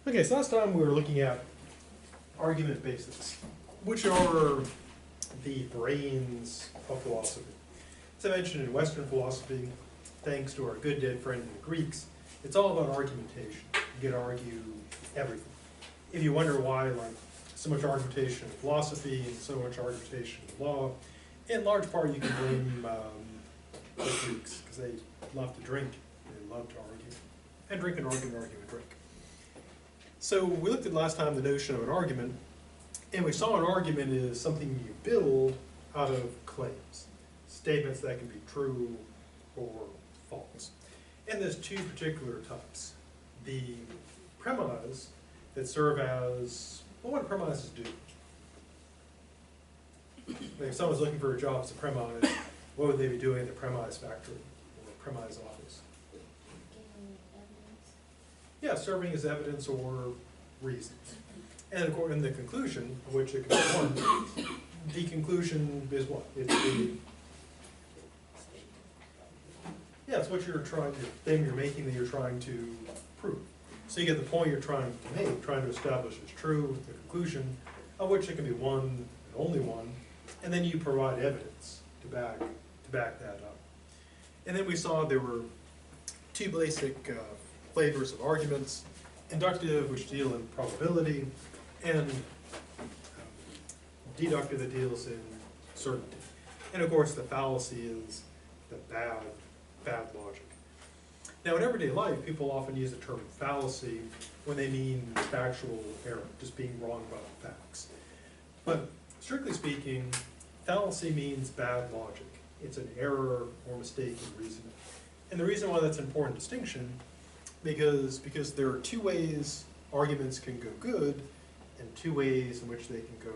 Okay, so last time we were looking at argument basics, which are the brains of philosophy. As I mentioned, in Western philosophy, thanks to our good dead friend the Greeks, it's all about argumentation. You can argue everything. If you wonder why, like, so much argumentation in philosophy and so much argumentation in law, in large part you can blame the Greeks, because they love to drink, they love to argue, and drink and argue and argue and drink. So we looked at last time the notion of an argument, and we saw an argument is something you build out of claims, statements that can be true or false. And there's two particular types. The premises that serve as, well, what do premises do? Like if someone's looking for a job as a premise, what would they be doing at the premise factory or premise office? Yeah, serving as evidence or reasons. And of course, in the conclusion, of which it can be one, the conclusion is what? It's the, yeah, it's what you're trying, the thing you're making that you're trying to prove. So you get the point you're trying to make, trying to establish is true, the conclusion, of which it can be one and only one, and then you provide evidence to back that up. And then we saw there were two basic flavors of arguments: inductive, which deal in probability, and deductive, that deals in certainty. And of course, the fallacy is the bad logic. Now, in everyday life, people often use the term fallacy when they mean factual error, just being wrong about the facts. But strictly speaking, fallacy means bad logic. It's an error or mistake in reasoning. And the reason why that's an important distinction, because there are two ways arguments can go good and two ways in which they can go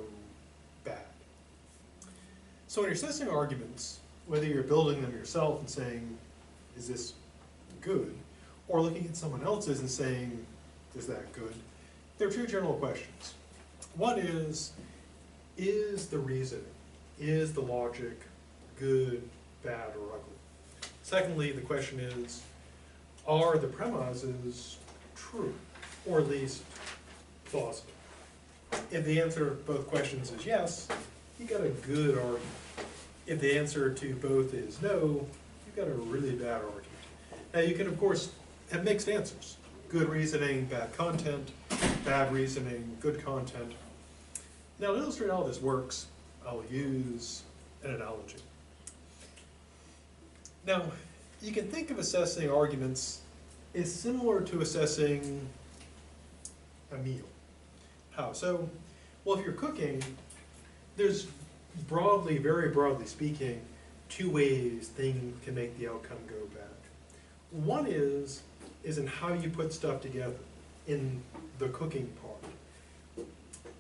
bad. So when you're assessing arguments, whether you're building them yourself and saying, is this good, or looking at someone else's and saying, is that good, there are two general questions. One is the reasoning, is the logic good, bad, or ugly? Secondly, the question is, are the premises true, or at least plausible? If the answer to both questions is yes, you got a good argument. If the answer to both is no, you've got a really bad argument. Now you can, of course, have mixed answers. Good reasoning, bad content; bad reasoning, good content. Now to illustrate how this works, I'll use an analogy. Now, you can think of assessing arguments as similar to assessing a meal. How so? Well, if you're cooking, there's broadly, very broadly speaking, two ways things can make the outcome go bad. One is in how you put stuff together in the cooking part.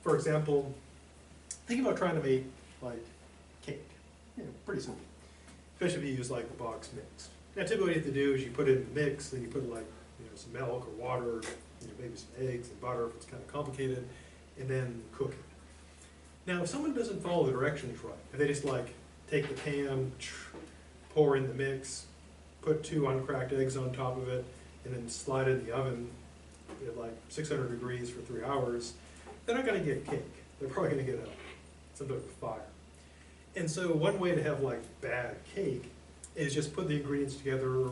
For example, think about trying to make like cake. Pretty simple. Especially if you use like the box mix. Now typically what you have to do is you put it in the mix, then you put like some milk or water, maybe some eggs and butter if it's kind of complicated, and then cook it. Now if someone doesn't follow the directions right, if they just like take the pan, pour in the mix, put 2 uncracked eggs on top of it, and then slide it in the oven at like 600 degrees for 3 hours, they're not going to get cake. They're probably going to get some sort of fire. And so one way to have like bad cake is just put the ingredients together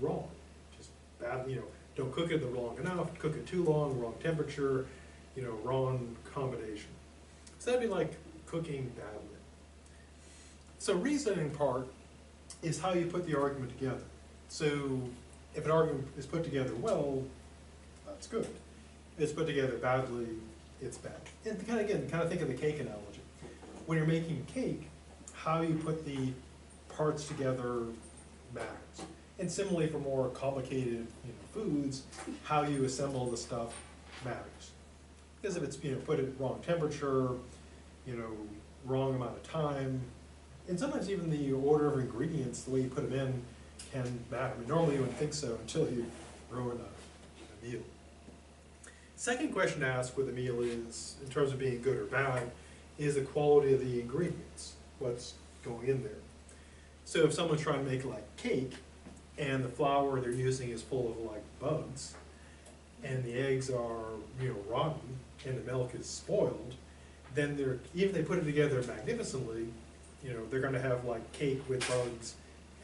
wrong. Just bad, don't cook it long enough, cook it too long, wrong temperature, wrong combination. So that'd be like cooking badly. So reasoning part is how you put the argument together. So if an argument is put together well, that's good. If it's put together badly, it's bad. And kind of think of the cake analogy. When you're making cake, how you put the parts together matters. And similarly for more complicated foods, how you assemble the stuff matters. Because if it's put at wrong temperature, wrong amount of time, and sometimes even the order of ingredients, the way you put them in, can matter. I mean, normally you wouldn't think so until you ruin a meal. Second question to ask with a meal is, in terms of being good or bad, is the quality of the ingredients, what's going in there. So if someone's trying to make like cake, and the flour they're using is full of like bugs, and the eggs are, rotten, and the milk is spoiled, then even if they put it together magnificently, they're gonna have like cake with bugs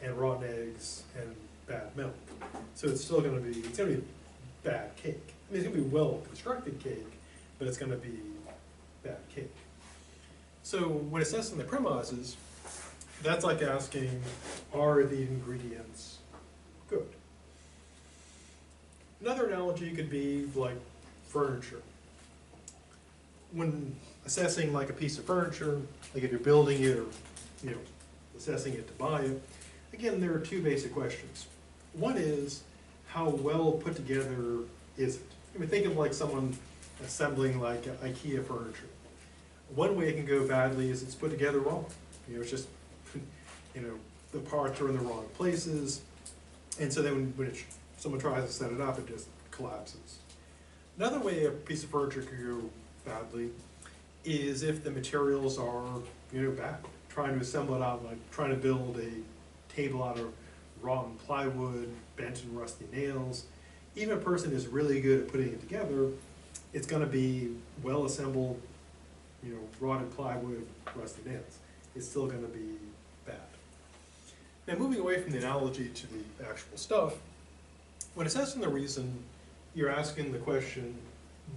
and rotten eggs and bad milk. So it's gonna be bad cake. I mean, it's gonna be well-constructed cake, but it's gonna be bad cake. So when assessing the premises, that's like asking, are the ingredients good? Another analogy could be like furniture. When assessing like a piece of furniture, like if you're building it or assessing it to buy it, again, there are two basic questions. One is, how well put together is it? I mean, think of like someone assembling like IKEA furniture. One way it can go badly is it's put together wrong. It's just, the parts are in the wrong places, and so then when someone tries to set it up, it just collapses. Another way a piece of furniture could go badly is if the materials are, bad. Trying to assemble it out, like trying to build a table out of rotten plywood, bent and rusty nails. Even a person is really good at putting it together, it's gonna be well assembled, rotted plywood, rusty nails. It's still gonna be bad. Now moving away from the analogy to the actual stuff, when assessing the reason, you're asking the question,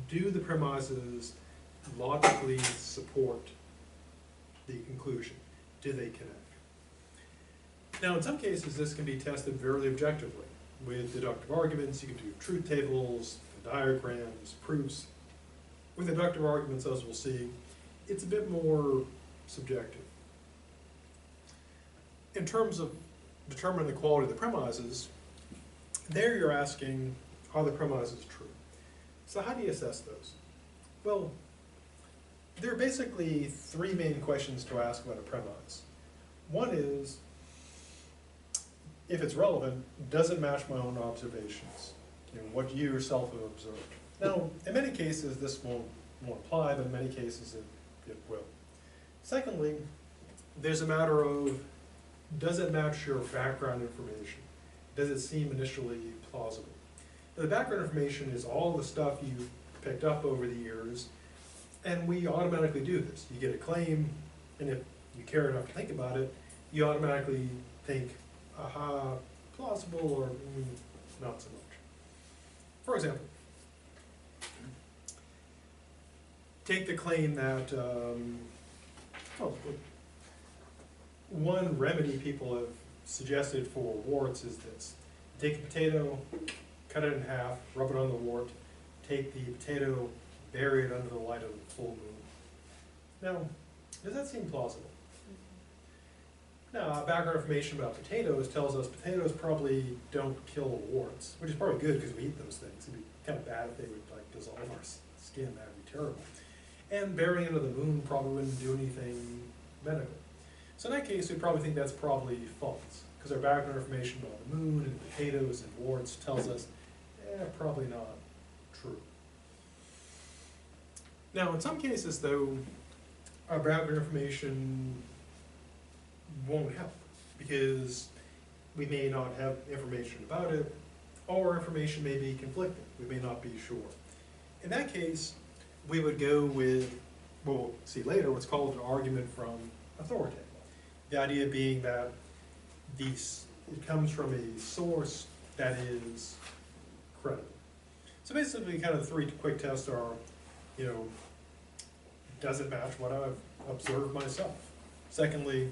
do the premises logically support the conclusion? Do they connect? Now in some cases this can be tested very objectively. With deductive arguments, you can do truth tables, diagrams, proofs. With deductive arguments, as we'll see, it's a bit more subjective. In terms of determining the quality of the premises, there you're asking, are the premises true? So how do you assess those? Well, there are basically three main questions to ask about a premise. One is, if it's relevant, does it match my own observations? What you yourself have observed. Now, in many cases, this won't apply, but in many cases it will. Secondly, there's a matter of, does it match your background information? Does it seem initially plausible? Now, the background information is all the stuff you've picked up over the years, and we automatically do this. You get a claim, and if you care enough to think about it, you automatically think, aha, plausible, or not so much. For example, take the claim that, one remedy people have suggested for warts is this. Take a potato, cut it in half, rub it on the wart, take the potato, bury it under the light of the full moon. Now, does that seem plausible? Now, background information about potatoes tells us potatoes probably don't kill warts, which is probably good because we eat those things. It'd be kind of bad if they would like dissolve our skin. That would be terrible. And burying it under the moon probably wouldn't do anything medical. So in that case, we probably think that's probably false, because our background information about the moon and potatoes and warts tells us, probably not true. Now, in some cases, though, our background information won't help, because we may not have information about it, or information may be conflicting. We may not be sure. In that case, we would go with, well, we'll see later, what's called an argument from authority. The idea being that it comes from a source that is credible. So basically, kind of the three quick tests are, does it match what I've observed myself? Secondly,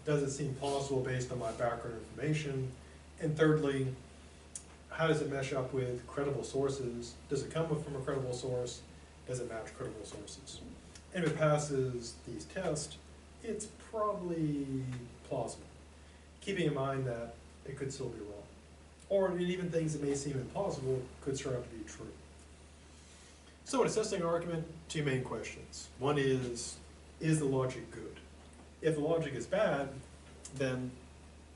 does it seem plausible based on my background information? And thirdly, how does it mesh up with credible sources? Does it come from a credible source? Does it match credible sources? And if it passes these tests, it's probably plausible, keeping in mind that it could still be wrong. Or even things that may seem implausible could turn out to be true. So in assessing an argument, two main questions. One is the logic good? If the logic is bad, then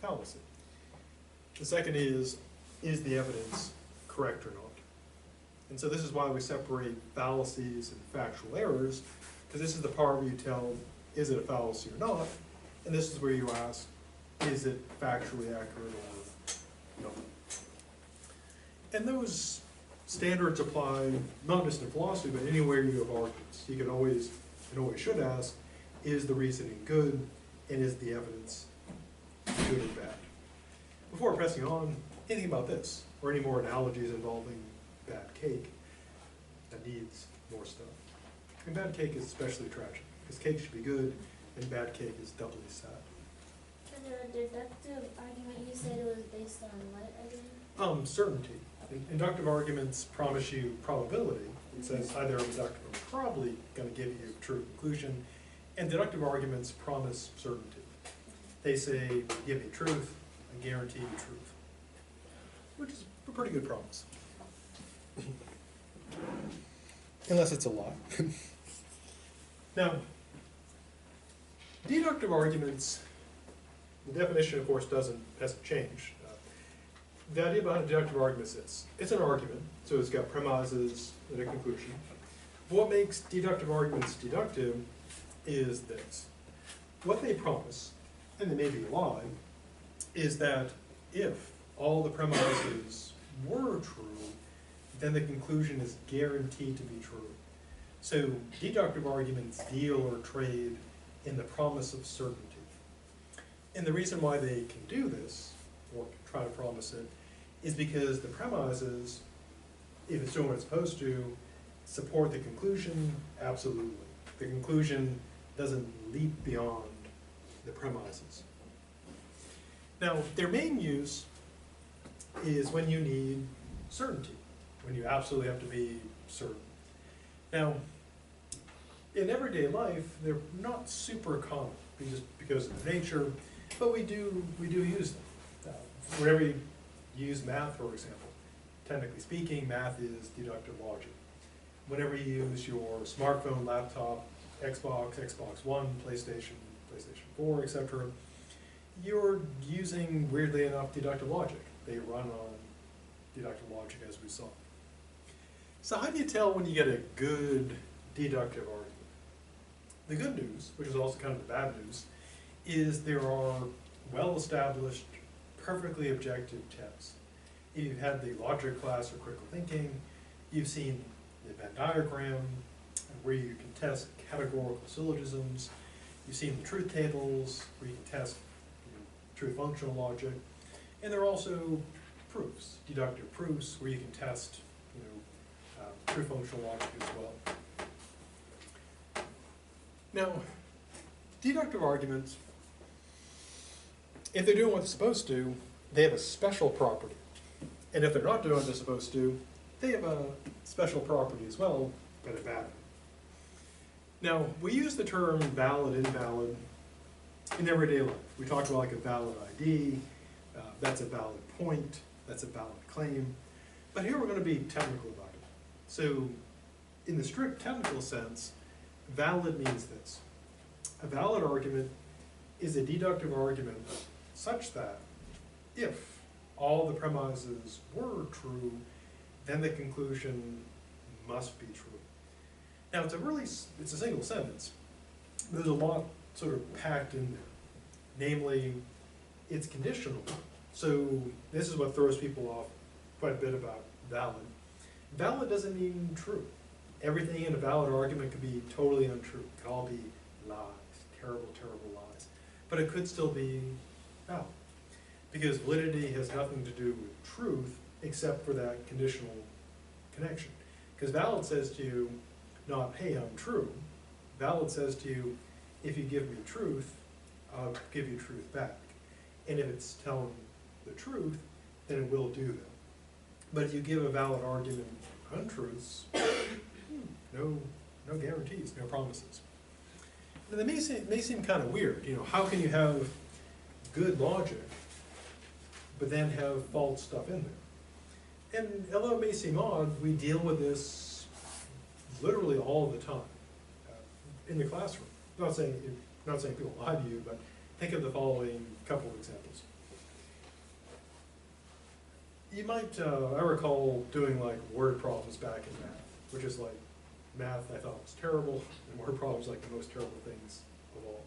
fallacy. The second is the evidence correct or not? And so this is why we separate fallacies and factual errors, because this is the part where you tell, is it a fallacy or not? And this is where you ask, is it factually accurate or not? And those standards apply not just in philosophy, but anywhere you have arguments. You can always, and always should ask, is the reasoning good, and is the evidence good or bad? Before pressing on, anything about this, or any more analogies involving bad cake that needs more stuff? And bad cake is especially tragic, because cake should be good, and bad cake is doubly sad. And the deductive argument, you said it was based on what again? Certainty. Inductive arguments promise you probability. It says either I'm deductive or probably going to give you a true conclusion. And deductive arguments promise certainty. They say, give me truth, I guarantee you truth. Which is a pretty good promise. Unless it's a lie. Now, deductive arguments, the definition, of course, hasn't changed. The idea behind a deductive argument is it's an argument, so it's got premises and a conclusion. But what makes deductive arguments deductive is this. What they promise, and they may be a lie, is that if all the premises were true, then the conclusion is guaranteed to be true. So deductive arguments deal or trade in the promise of certainty. And the reason why they can do this, or try to promise it, is because the premises, if it's doing what it's supposed to, support the conclusion absolutely. The conclusion doesn't leap beyond the premises. Now, their main use is when you need certainty, when you absolutely have to be certain. Now, in everyday life, they're not super common, just because of their nature, but we do use them. Whenever you use math, for example, technically speaking, math is deductive logic. Whenever you use your smartphone, laptop, Xbox, Xbox One, PlayStation, PlayStation 4, etc., you're using, weirdly enough, deductive logic. They run on deductive logic, as we saw. So how do you tell when you get a good deductive argument? The good news, which is also kind of the bad news, is there are well-established, perfectly objective tests. If you've had the logic class or critical thinking, you've seen the Venn diagram, where you can test categorical syllogisms. You've seen the truth tables, where you can test true functional logic. And there are also proofs, deductive proofs, where you can test true functional logic as well. Now, deductive arguments, if they're doing what they're supposed to, they have a special property. And if they're not doing what they're supposed to, they have a special property as well, but a bad one. Now, we use the term valid, invalid in everyday life. We talk about like a valid ID, that's a valid point, that's a valid claim. But here we're going to be technical about it. So, in the strict technical sense, valid means this. A valid argument is a deductive argument such that if all the premises were true, then the conclusion must be true. Now it's a single sentence. There's a lot sort of packed in there. Namely, it's conditional. So this is what throws people off quite a bit about valid. Valid doesn't mean true. Everything in a valid argument could be totally untrue. It could all be lies, terrible, terrible lies. But it could still be valid. Because validity has nothing to do with truth except for that conditional connection. Because valid says to you, not, hey, I'm true. Valid says to you, if you give me truth, I'll give you truth back. And if it's telling the truth, then it will do that. But if you give a valid argument untruths, no guarantees, no promises. Now, that may seem kind of weird. How can you have good logic, but then have false stuff in there? And although it may seem odd, we deal with this literally all the time in the classroom. Not saying people lie to you, but think of the following couple of examples. You might, I recall doing like word problems back in math, which is like, math I thought was terrible, and word problems like the most terrible things of all.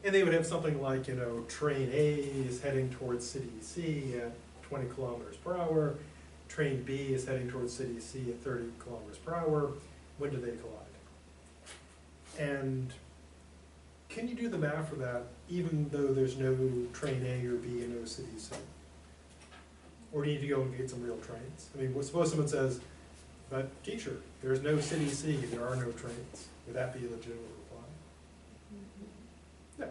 And they would have something like, train A is heading towards city C at 20 kilometers per hour. train B is heading towards city C at 30 kilometers per hour. When do they collide? And can you do the math for that even though there's no train A or B and no city C? Or do you need to go and get some real trains? I mean, suppose someone says, but teacher, there's no city C, there are no trains. Would that be a legitimate reply? No.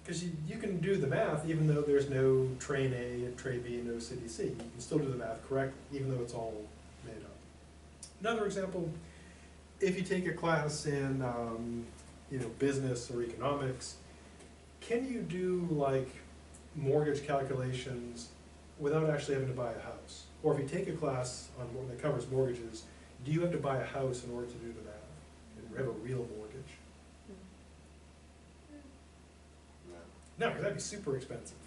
Because you can do the math even though there's no train A and train B and no city C. You can still do the math correctly even though it's all made up. Another example, if you take a class in business or economics, can you do like mortgage calculations without actually having to buy a house? Or if you take a class that covers mortgages, do you have to buy a house in order to do the math and have a real mortgage? No, because that'd be super expensive.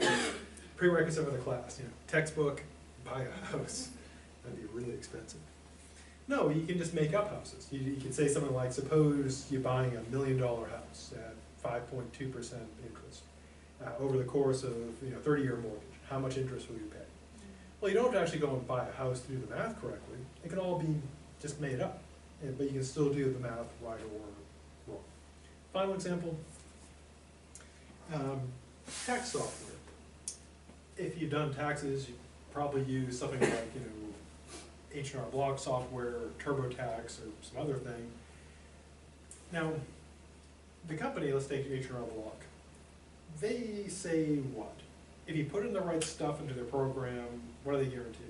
Prerequisite for the class, textbook, buy a house. That'd be really expensive. No, you can just make up houses. You can say something like, suppose you're buying $1 million house at 5.2% interest over the course of 30-year mortgage. How much interest will you pay? Well, you don't have to actually go and buy a house to do the math correctly. It can all be just made up, but you can still do the math right or wrong. Final example, tax software. If you've done taxes, you probably use something like H&R Block software or TurboTax or some other thing. Now, the company, let's take H&R Block, they say what? If you put in the right stuff into their program, what do they guarantee?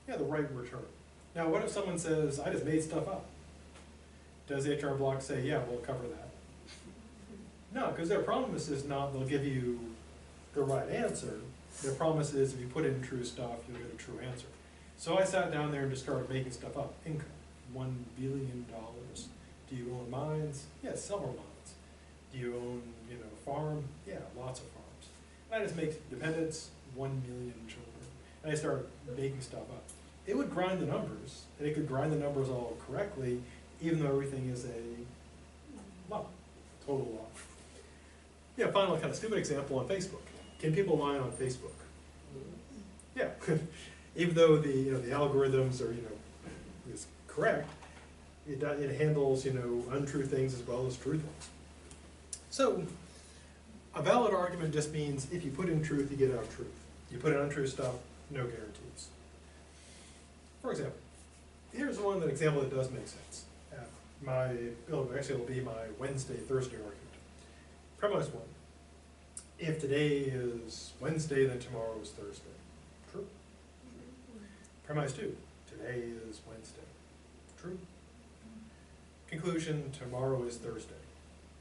Yeah, the right return. Now, what if someone says, I just made stuff up? Does H&R Block say, yeah, we'll cover that? No, because their promise is not they'll give you the right answer. Their promise is if you put in true stuff, you'll get a true answer. So I sat down there and just started making stuff up. Income, $1 billion. Do you own mines? Yes, several mines. Do you own, a farm? Yeah, lots of farms. And I just make dependents, 1 million children. And I started making stuff up. It would grind the numbers, and it could grind the numbers all correctly, even though everything is a lie, total lie. Yeah, final kind of stupid example on Facebook. Can people lie on Facebook? Yeah, even though the algorithms are is correct, it handles untrue things as well as true things. So a valid argument just means if you put in truth, you get out truth. You put in untrue stuff, no guarantees. For example, here's an example that does make sense. It'll be my Wednesday-Thursday argument. Premise 1. If today is Wednesday, then tomorrow is Thursday. True. Premise 2. Today is Wednesday. True. Conclusion, tomorrow is Thursday.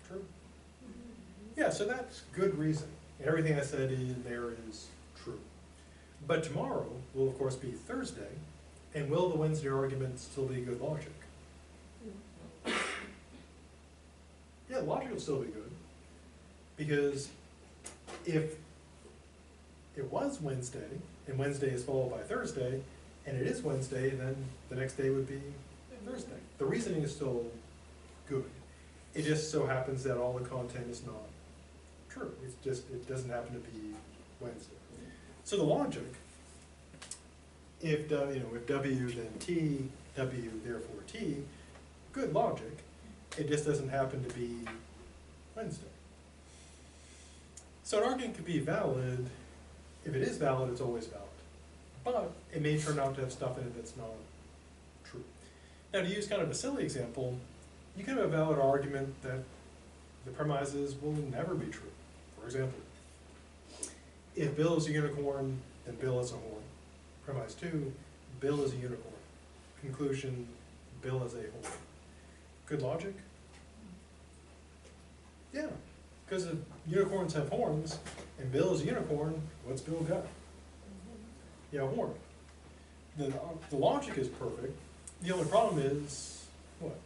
True. Yeah, so that's good reason. Everything I said in there is true. But tomorrow will, of course, be Thursday, and will the Wednesday argument still be good logic? Yeah, logic will still be good. Because if it was Wednesday, and Wednesday is followed by Thursday, and it is Wednesday, then the next day would be Thursday. The reasoning is still good. It just so happens that all the content is not true. It's just, it doesn't happen to be Wednesday. So the logic, if W then T, W therefore T, good logic, it just doesn't happen to be Wednesday. So an argument could be valid. If it is valid, it's always valid. But it may turn out to have stuff in it that's not true. Now, to use kind of a silly example, you can have a valid argument that the premises will never be true. For example, if Bill is a unicorn, then Bill is a horn. Premise 2, Bill is a unicorn. Conclusion, Bill is a horn. Good logic? Yeah, because if unicorns have horns, and Bill is a unicorn, what's Bill got? Yeah, a horn. The logic is perfect. The only problem is, what?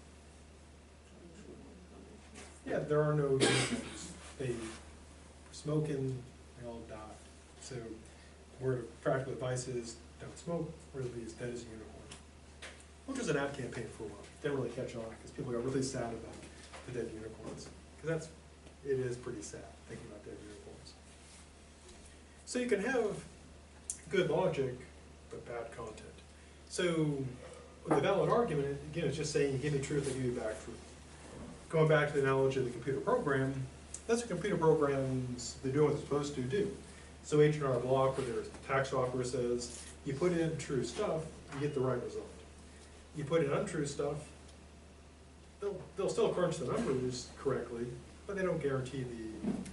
Yeah, there are no unicorns. They smoke and they all die. So, word of practical advice is, don't smoke, or at least dead as a unicorn. Well, there's an ad campaign for a while. Didn't really catch on, because people got really sad about the dead unicorns. Because it is pretty sad, thinking about dead unicorns. So you can have good logic but bad content. So with a valid argument, again, it's just saying, you give me truth, I give you back truth. Going back to the analogy of the computer program, that's what computer programs, they're doing what they're supposed to do. So H&R Block, where their tax software says, you put in true stuff, you get the right result. You put in untrue stuff, they'll still crunch the numbers correctly, but they don't guarantee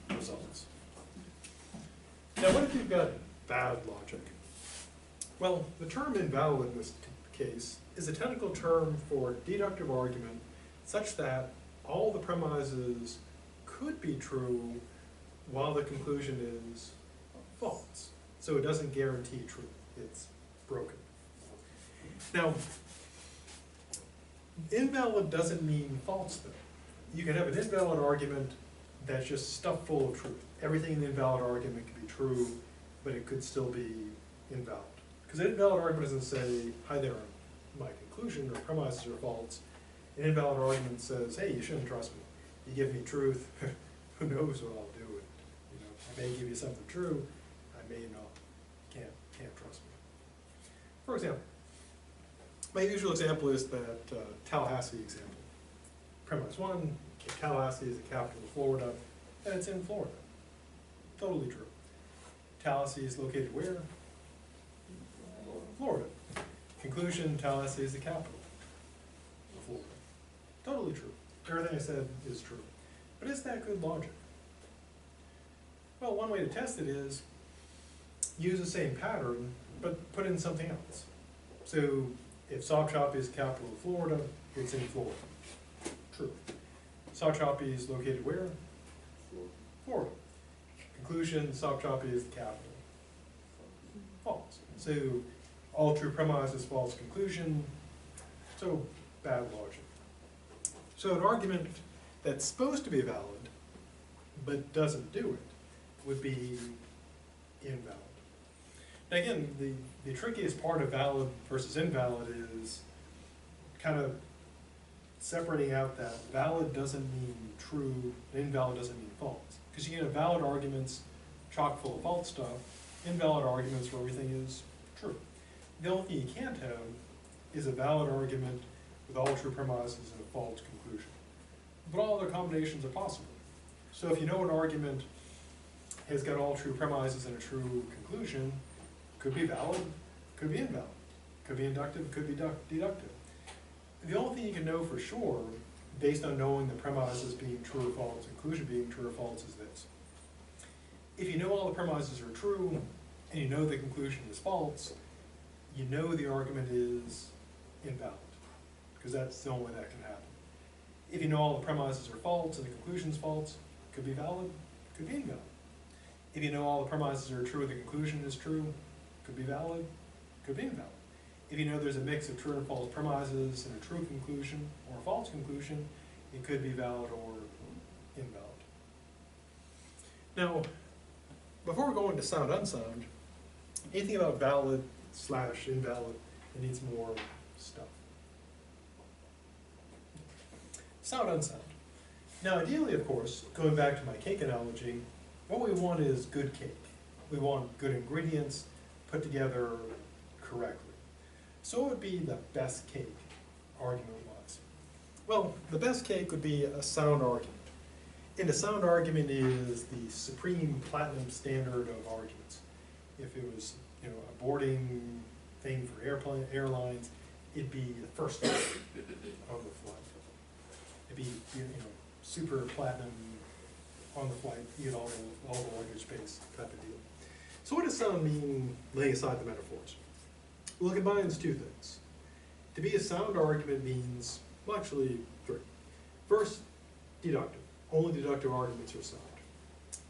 the results. Now, what if you've got bad logic? Well, the term invalid in this case is a technical term for deductive argument such that all the premises could be true while the conclusion is false. So it doesn't guarantee truth, it's broken. Now, invalid doesn't mean false though. You can have an invalid argument that's just stuffed full of truth. Everything in the invalid argument can be true, but it could still be invalid. Because an invalid argument doesn't say, hi there, my conclusion or premises are false. An invalid argument says, hey, you shouldn't trust me. You give me truth, who knows what I'll do with it. You know, I may give you something true, I may not. Can't trust me. For example, my usual example is that Tallahassee example. Premise one, Tallahassee is the capital of Florida, and it's in Florida. Totally true. Tallahassee is located where? Florida. Conclusion, Tallahassee is the capital of Florida. Totally true. Everything I said is true. But is that good logic? Well, one way to test it is use the same pattern, but put in something else. So if Sockchoppy is the capital of Florida, it's in Florida. True. Sockchoppy is located where? Florida. Conclusion, Sockchoppy is the capital. False. So all true premise is false conclusion, so bad logic. So an argument that's supposed to be valid, but doesn't do it, would be invalid. Now again, the trickiest part of valid versus invalid is kind of separating out that valid doesn't mean true, and invalid doesn't mean false. Because you can have valid arguments chock full of false stuff, invalid arguments where everything is true. The only thing you can't have is a valid argument with all true premises and a false conclusion. But all other combinations are possible. So if you know an argument has got all true premises and a true conclusion, could be valid, could be invalid, could be inductive, could be deductive. The only thing you can know for sure, based on knowing the premises being true or false, conclusion being true or false, is this. If you know all the premises are true, and you know the conclusion is false, you know the argument is invalid, because that's the only way that can happen. If you know all the premises are false and the conclusion is false, could be valid, could be invalid. If you know all the premises are true and the conclusion is true, could be valid, could be invalid. If you know there's a mix of true and false premises and a true conclusion or a false conclusion, it could be valid or invalid. Now, before we go into sound unsound, anything about valid / invalid, it needs more stuff. Sound unsound. Now ideally, of course, going back to my cake analogy, what we want is good cake. We want good ingredients put together correctly. So what would be the best cake, argument-wise? Well, the best cake would be a sound argument. And a sound argument is the supreme platinum standard of arguments. If it was, you know, a boarding thing for airlines, it'd be the first thing on the flight. It'd be, you know, super platinum on the flight, you get all the luggage space type of deal. So what does sound mean, laying aside the metaphors? Well, it combines two things. To be a sound argument means, well, actually three. First, deductive. Only deductive arguments are sound.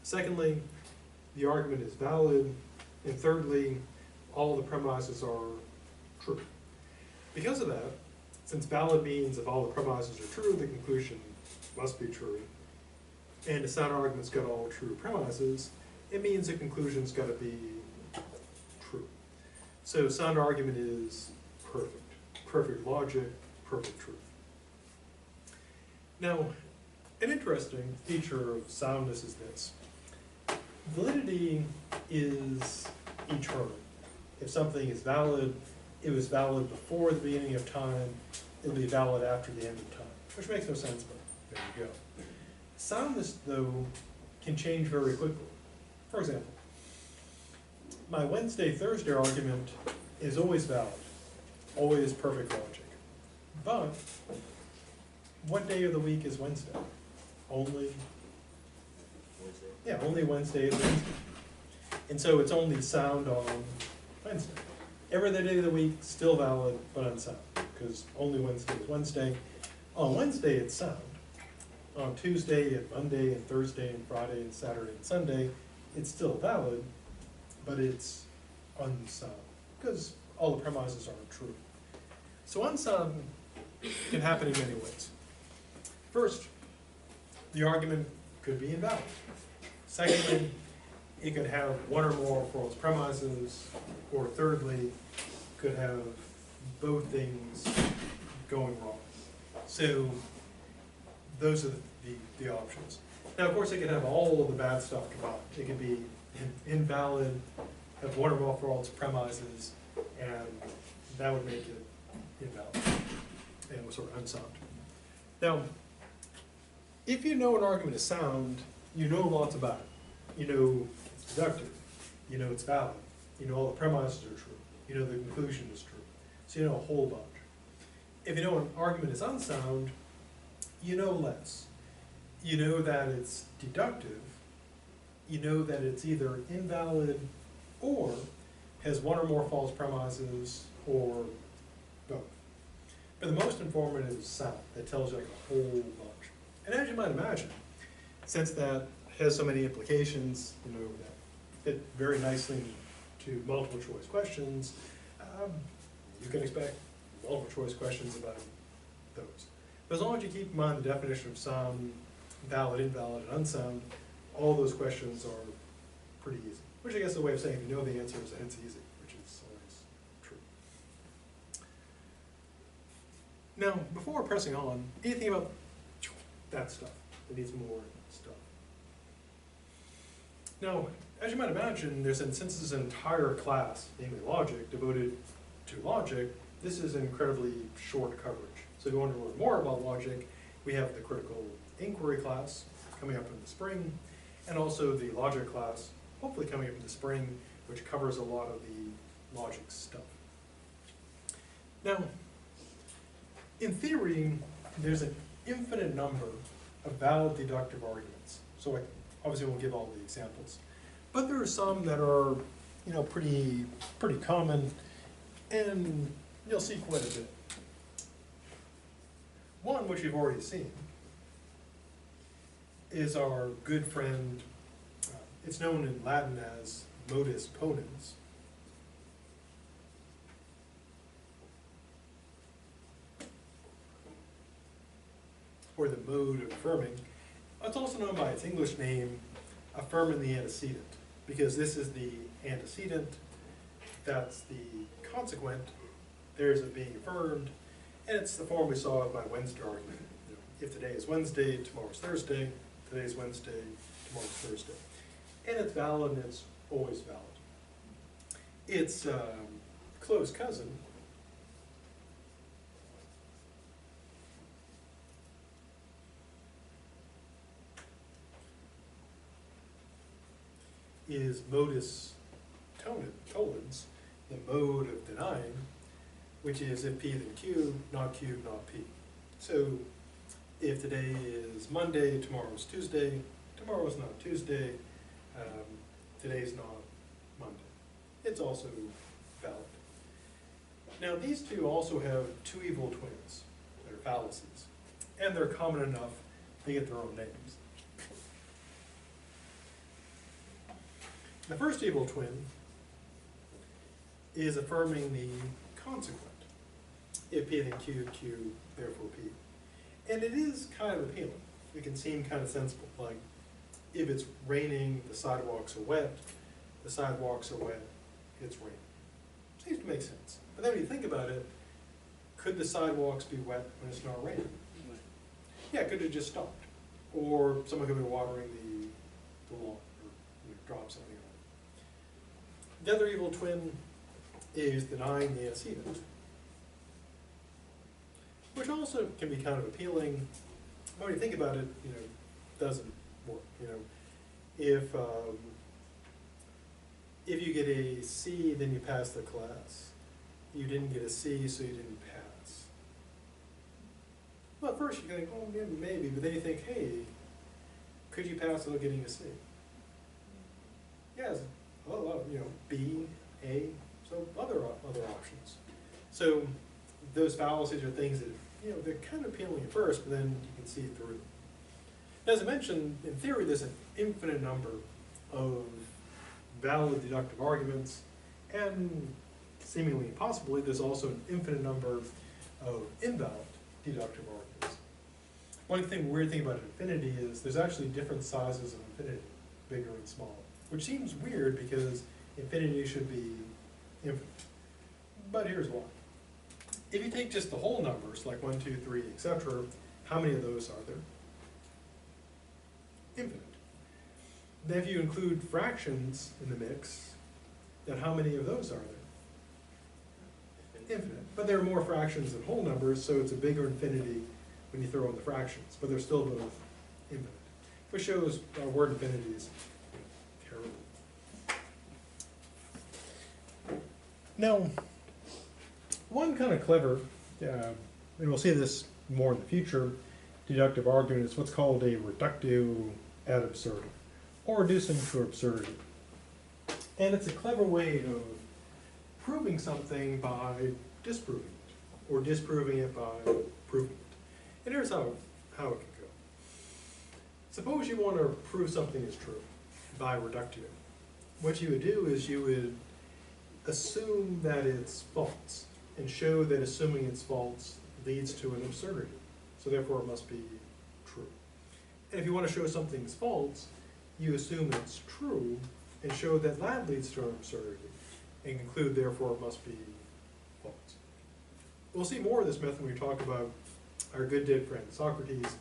Secondly, the argument is valid. And thirdly, all the premises are true. Because of that, since valid means if all the premises are true, the conclusion must be true, and a sound argument's got all true premises, it means the conclusion's got to be true. So sound argument is perfect. Perfect logic, perfect truth. Now, an interesting feature of soundness is this. Validity is eternal. If something is valid, it was valid before the beginning of time, it'll be valid after the end of time, which makes no sense, but there you go. Soundness, though, can change very quickly. For example, my Wednesday-Thursday argument is always valid, always perfect logic. But what day of the week is Wednesday? Only Wednesday. Yeah, only Wednesday is Wednesday. And so it's only sound on Wednesday. Every other day of the week, still valid, but unsound, because only Wednesday is Wednesday. On Wednesday, it's sound. On Tuesday and Monday and Thursday and Friday and Saturday and Sunday, it's still valid, but it's unsound, because all the premises aren't true. So unsound can happen in many ways. First, the argument could be invalid. Secondly, it could have one or more false premises, or thirdly, could have both things going wrong. So those are the options. Now, of course, it could have all of the bad stuff combined. It could be invalid, have one or more false premises, and that would make it invalid, and it was sort of unsound. Now, if you know an argument is sound, you know lots about it. You know it's deductive, you know it's valid, you know all the premises are true, you know the conclusion is true. So you know a whole bunch. If you know an argument is unsound, you know less. You know that it's deductive, you know that it's either invalid or has one or more false premises, or both. But the most informative is sound. That tells you like a whole bunch. And as you might imagine, since that has so many implications, you know, that fit very nicely to multiple choice questions, you can expect multiple choice questions about those. But as long as you keep in mind the definition of sound, valid, invalid, and unsound, all those questions are pretty easy. Which I guess is a way of saying if you know the answers, then it's easy, which is always true. Now, before pressing on, anything about that stuff that needs more stuff? Now, as you might imagine, since this is an entire class, namely logic, devoted to logic, this is incredibly short coverage. So if you want to learn more about logic, we have the critical inquiry class coming up in the spring, and also the logic class, hopefully coming up in the spring, which covers a lot of the logic stuff. Now, in theory, there's an infinite number of valid deductive arguments. So I obviously won't give all the examples. But there are some that are, you know, pretty common, and you'll see quite a bit. One, which you've already seen, is our good friend, it's known in Latin as modus ponens. Or the mode of affirming. It's also known by its English name, affirming the antecedent, because this is the antecedent, that's the consequent, there's it being affirmed, and it's the form we saw of my Wednesday argument. You know, if today is Wednesday, tomorrow's Thursday, today's Wednesday, tomorrow's Thursday. And it's valid, and it's always valid. Its close cousin is modus tollens, the mode of denying, which is if P then Q, not P. So if today is Monday, tomorrow's Tuesday, tomorrow's not Tuesday, today's not Monday. It's also valid. Now these two also have two evil twins, they're fallacies, and they're common enough they get their own names. The first evil twin is affirming the consequent. If P then Q, Q, therefore P. And it is kind of appealing. It can seem kind of sensible, like if it's raining, the sidewalks are wet, the sidewalks are wet, it's raining. Seems to make sense. But then when you think about it, could the sidewalks be wet when it's not raining? Yeah, could it just stopped? Or someone could be watering the lawn, or drop something on it. The other evil twin is denying the antecedent, which also can be kind of appealing. When you think about it, you know, doesn't work. You know, if you get a C, then you pass the class. You didn't get a C, so you didn't pass. Well, at first you think, oh, yeah, maybe, but then you think, hey, could you pass without getting a C? Yes, a lot of, you know, B, A, so other options. So those fallacies are things that, you know, they're kind of appealing at first, but then you can see through them. As I mentioned, in theory, there's an infinite number of valid deductive arguments, and seemingly impossibly, there's also an infinite number of invalid deductive arguments. One weird thing about infinity is there's actually different sizes of infinity, bigger and smaller, which seems weird because infinity should be infinite. But here's why. If you take just the whole numbers, like 1, 2, 3, etc., how many of those are there? Infinite. Then if you include fractions in the mix, then how many of those are there? Infinite. But there are more fractions than whole numbers, so it's a bigger infinity when you throw in the fractions, but they're still both infinite. Which shows our word infinity is terrible. Now, one kind of clever, and we'll see this more in the future, deductive argument is what's called a reductio ad absurdum, or reducing to absurdity. And it's a clever way of proving something by disproving it, or disproving it by proving it. And here's how it can go. Suppose you want to prove something is true by reductio. What you would do is you would assume that it's false, and show that assuming it's false leads to an absurdity. So therefore it must be true. And if you want to show something's false, you assume it's true, and show that that leads to an absurdity, and conclude therefore it must be false. We'll see more of this method when we talk about our good dead friend Socrates,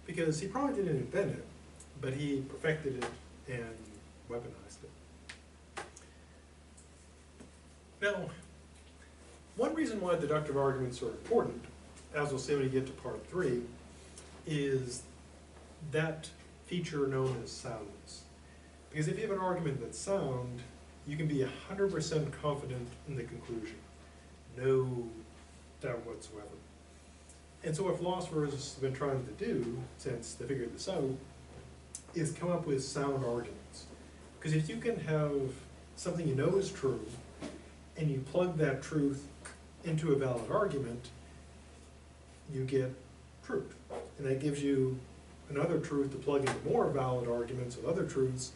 because he probably didn't invent it, but he perfected it and weaponized it. Now, one reason why deductive arguments are important, as we'll see when we get to part 3, is that feature known as soundness. Because if you have an argument that's sound, you can be 100% confident in the conclusion. No doubt whatsoever. And so what philosophers have been trying to do, since they figured this out, is come up with sound arguments. Because if you can have something you know is true, and you plug that truth into a valid argument, you get truth. And that gives you another truth to plug into more valid arguments with other truths,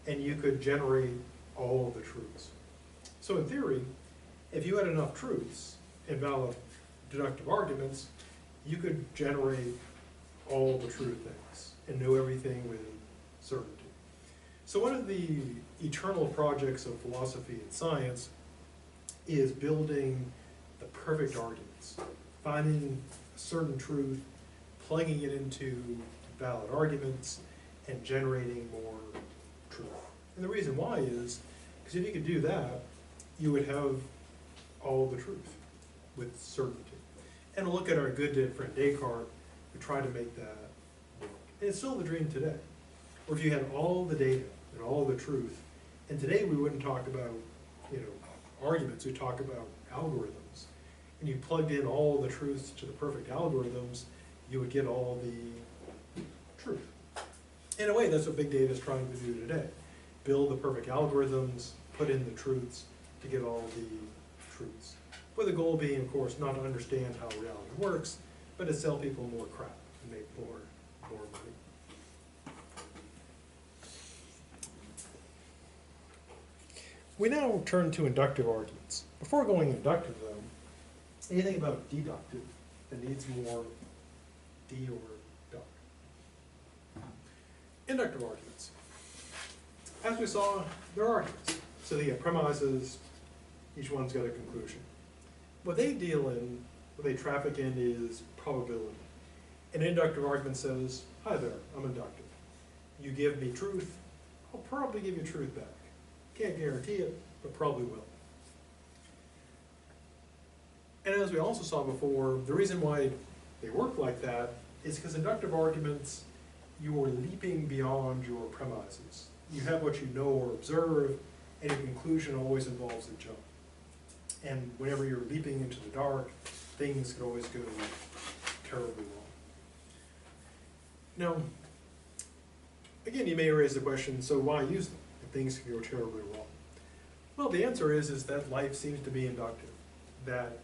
and you could generate all of the truths. So in theory, if you had enough truths and valid deductive arguments, you could generate all the true things and know everything with certainty. So one of the eternal projects of philosophy and science is building the perfect arguments, finding a certain truth, plugging it into valid arguments, and generating more truth. And the reason why is, because if you could do that, you would have all the truth with certainty. And we'll look at our good dead friend Descartes, who tried to make that work. And it's still the dream today. Or if you had all the data and all the truth, and today we wouldn't talk about, you know, arguments, we talk about algorithms. And you plugged in all the truths to the perfect algorithms, you would get all the truth. In a way, that's what big data is trying to do today. Build the perfect algorithms, put in the truths to get all the truths. With the goal being, of course, not to understand how reality works, but to sell people more crap and make more money. We now turn to inductive arguments. Before going inductive, though, anything about deductive that needs more D or duck? Inductive arguments. As we saw, they're arguments. So they have premises, each one's got a conclusion. What they deal in, what they traffic in, is probability. An inductive argument says, hi there, I'm inductive. You give me truth, I'll probably give you truth back. Can't guarantee it, but probably will. And as we also saw before, the reason why they work like that is because inductive arguments, you're leaping beyond your premises. You have what you know or observe, and your conclusion always involves a jump. And whenever you're leaping into the dark, things can always go terribly wrong. Now, again, you may raise the question, so why use them if things can go terribly wrong? Well, the answer is that life seems to be inductive, that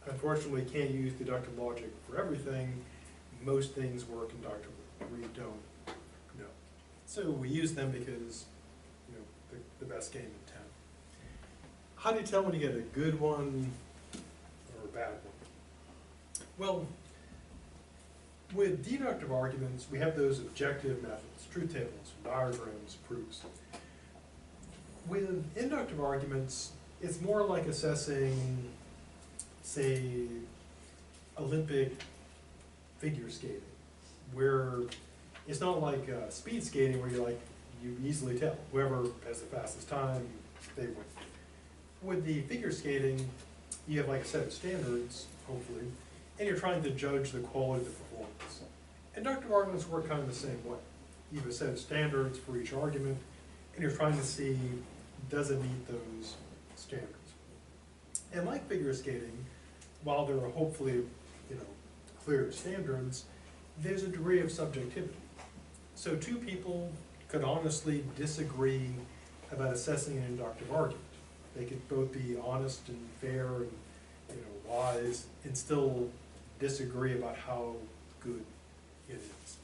unfortunately can't use deductive logic for everything. Most things work inductively. We don't know. So we use them because, you know, the best game in town. How do you tell when you get a good one or a bad one? Well, with deductive arguments, we have those objective methods, truth tables, diagrams, proofs. With inductive arguments, it's more like assessing, say, Olympic figure skating, where it's not like speed skating where you easily tell. Whoever has the fastest time, they win. With the figure skating, you have like a set of standards, hopefully, and you're trying to judge the quality of the performance. Inductive arguments work kind of the same way. You have a set of standards for each argument, and you're trying to see, does it meet those standards? And like figure skating, while there are hopefully, you know, clear standards, there's a degree of subjectivity. So two people could honestly disagree about assessing an inductive argument. They could both be honest and fair and, you know, wise, and still disagree about how good it is.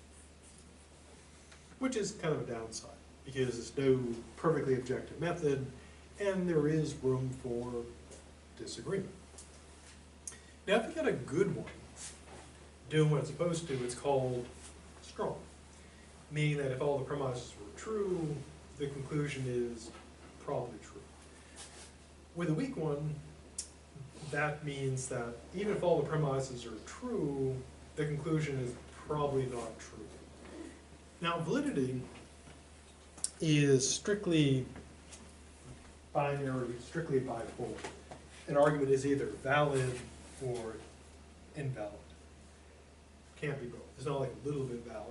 Which is kind of a downside, because there's no perfectly objective method, and there is room for disagreement. Now, if you get a good one doing what it's supposed to, it's called strong. Meaning that if all the premises were true, the conclusion is probably true. With a weak one, that means that even if all the premises are true, the conclusion is probably not true. Now, validity is strictly binary, strictly bipolar. An argument is either valid or invalid. Can't be both. It's not like a little bit valid.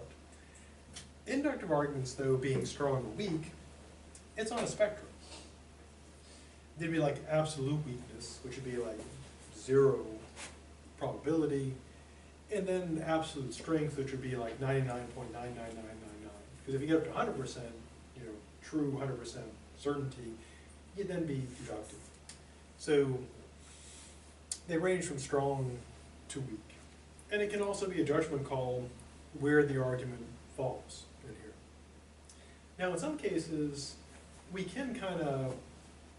Inductive arguments, though, being strong or weak, it's on a spectrum. There'd be like absolute weakness, which would be like 0 probability, and then absolute strength, which would be like 99.99999. Because if you get up to 100%, you know, true 100% certainty, you'd then be deductive. So they range from strong to weak. And it can also be a judgment call where the argument falls in here. Now, in some cases, we can kind of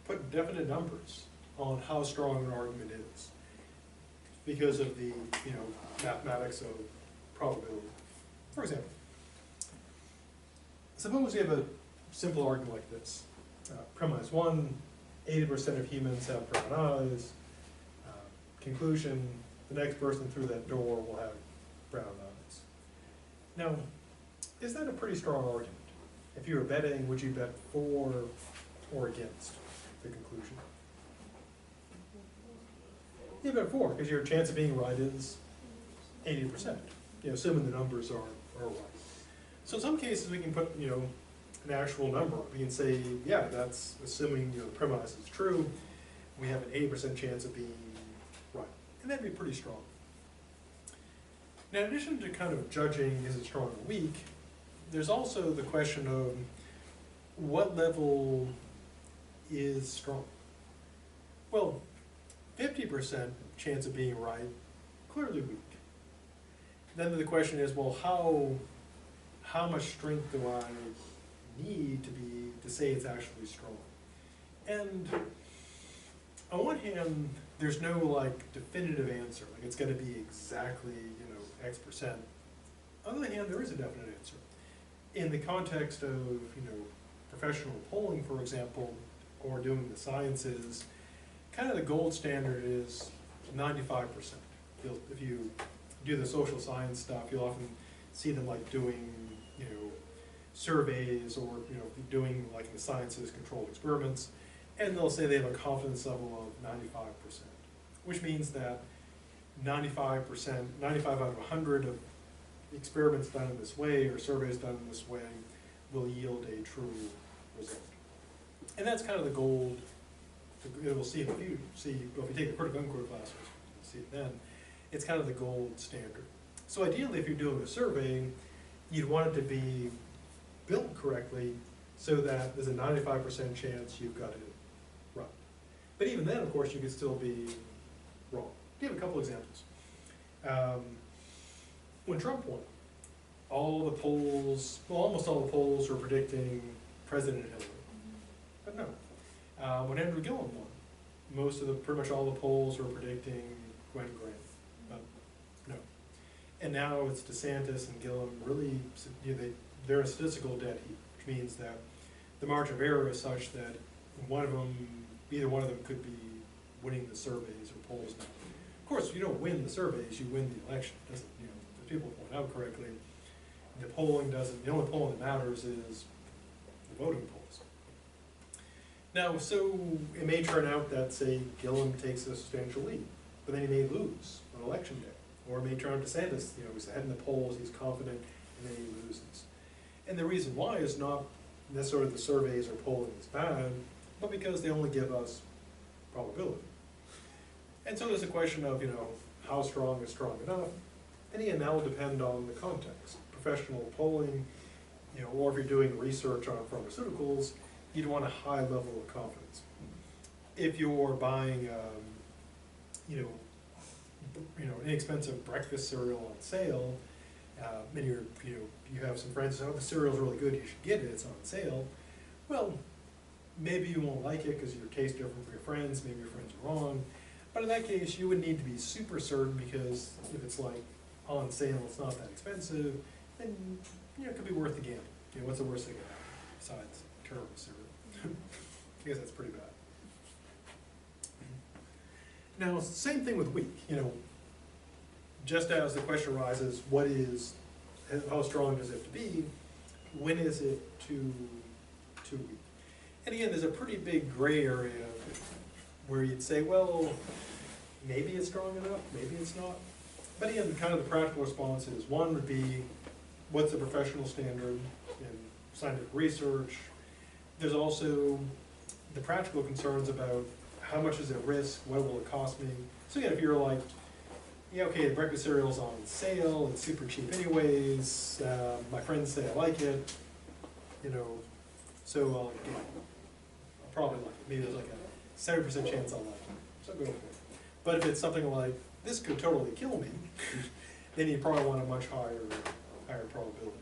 put definite numbers on how strong an argument is because of the, you know, mathematics of probability. For example, suppose you have a simple argument like this. Premise 1, 80% of humans have brown eyes. Conclusion, the next person through that door will have brown eyes. Now, is that a pretty strong argument? If you were betting, would you bet for or against the conclusion? You bet for, because your chance of being right is 80%, you know, assuming the numbers are right. So in some cases we can put, you know, an actual number. We can say, yeah, that's assuming, you know, the premise is true. We have an 80% chance of being right. And that'd be pretty strong. Now, in addition to kind of judging is it strong or weak, there's also the question of what level is strong. Well, 50% chance of being right, clearly weak. Then the question is, well, how much strength do I need to say it's actually strong? And on one hand, there's no like definitive answer, like it's going to be exactly, you know, X%. On the other hand, there is a definite answer. In the context of, you know, professional polling, for example, or doing the sciences, kind of the gold standard is 95%. If you do the social science stuff, you'll often see them like doing, you know, surveys or, you know, doing like in the sciences controlled experiments, and they'll say they have a confidence level of 95%. which means that 95%, 95 out of 100 of experiments done in this way or surveys done in this way will yield a true result. And that's kind of the gold. We'll see if you take the critical inquiry class, we'll see it then. It's kind of the gold standard. So ideally, if you're doing a survey, you'd want it to be built correctly so that there's a 95% chance you've got it right. But even then, of course, you could still be wrong. Give a couple examples. When Trump won, all the polls, well, almost all the polls were predicting President Hillary. But no. When Andrew Gillum won, pretty much all the polls were predicting Gwen Grant. But no. And now it's DeSantis and Gillum really, they're a statistical dead heat, which means that the margin of error is such that either one of them could be winning the surveys or polls now. Of course, you don't win the surveys, you win the election. It doesn't, if people point out correctly, the polling doesn't, the only polling that matters is the voting polls. Now, so it may turn out that, say, Gillum takes a substantial lead, but then he may lose on election day. Or it may turn out DeSantis, he's ahead in the polls, he's confident, and then he loses. And the reason why is not necessarily the surveys or polling is bad, but because they only give us probability. And so there's a question of, how strong is strong enough? And again, that will depend on the context. Professional polling, or if you're doing research on pharmaceuticals, you'd want a high level of confidence. If you're buying, inexpensive breakfast cereal on sale, and you have some friends who say, oh, the cereal's really good, you should get it, it's on sale. Well, maybe you won't like it because your taste is different from your friends, maybe your friends are wrong. But in that case, you would need to be super certain, because if it's like on sale, it's not that expensive, then it could be worth the gamble. What's the worst thing that happen besides terrible cereal? I guess that's pretty bad. Now, same thing with weak. Just as the question arises, how strong does it have to be? When is it too weak? And again, there's a pretty big gray area where you'd say, well, maybe it's strong enough, maybe it's not. But again, kind of the practical response is, one would be, what's the professional standard in scientific research? There's also the practical concerns about how much is at risk, what will it cost me? So again, if you're like, okay, the breakfast cereal's on sale, it's super cheap anyways, my friends say I like it, so I'll probably like it. Maybe there's like a 70% chance I'll like it, so go for it. But if it's something like, this could totally kill me, then you probably want a much higher probability.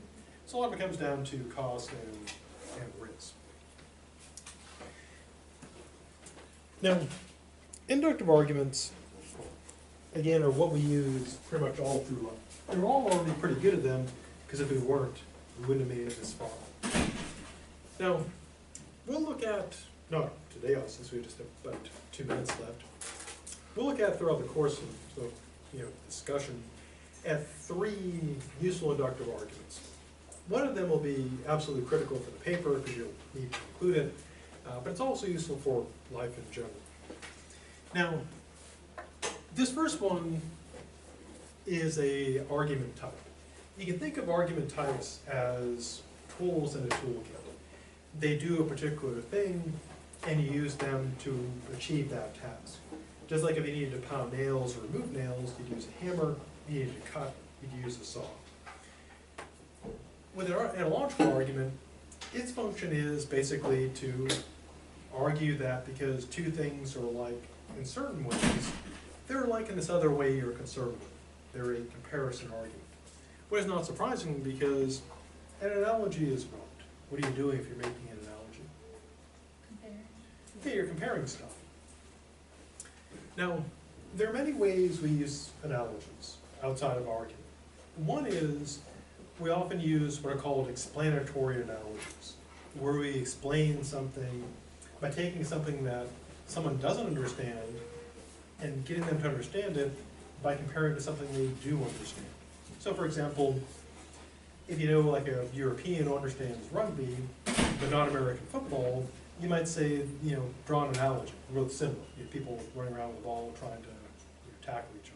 So a lot of it comes down to cost and risk. Now, inductive arguments, again, are what we use pretty much all through life. We're all already pretty good at them, because if we weren't, we wouldn't have made it this far. Now, we'll look at, not today, since we have just about 2 minutes left, we'll look at throughout the course of discussion at 3 useful inductive arguments. One of them will be absolutely critical for the paper, because you'll need to include it, but it's also useful for life in general. Now, this first one is a argument type. You can think of argument types as tools in a toolkit. They do a particular thing, and you use them to achieve that task. Just like if you needed to pound nails or remove nails, you'd use a hammer. If you needed to cut, you'd use a saw. With an analogical argument, its function is basically to argue that because 2 things are alike in certain ways, they're alike in this other way you're concerned with. They're a comparison argument. What is not surprising, because an analogy is what? What are you doing if you're making an analogy? Compare. Yeah, you're comparing stuff. Now, there are many ways we use analogies outside of argument. One is, we often use what are called explanatory analogies, where we explain something by taking something that someone doesn't understand and getting them to understand it by comparing it to something they do understand. So for example, if like a European who understands rugby, but not American football, you might say, draw an analogy, real simple. You have people running around with a ball trying to tackle each other.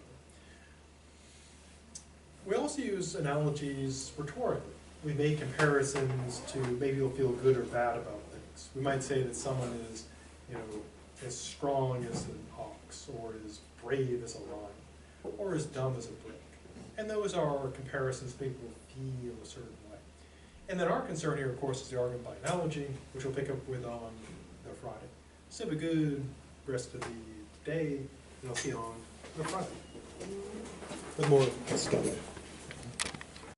We also use analogies rhetorically. We make comparisons to maybe you'll feel good or bad about things. We might say that someone is, as strong as an ox, or as brave as a lion, or as dumb as a brick. And those are comparisons to make people feel a certain way. And then our concern here, of course, is the argument by analogy, which we'll pick up with on the Friday. So have a good rest of the day, and I'll see you on the Friday with more stuff.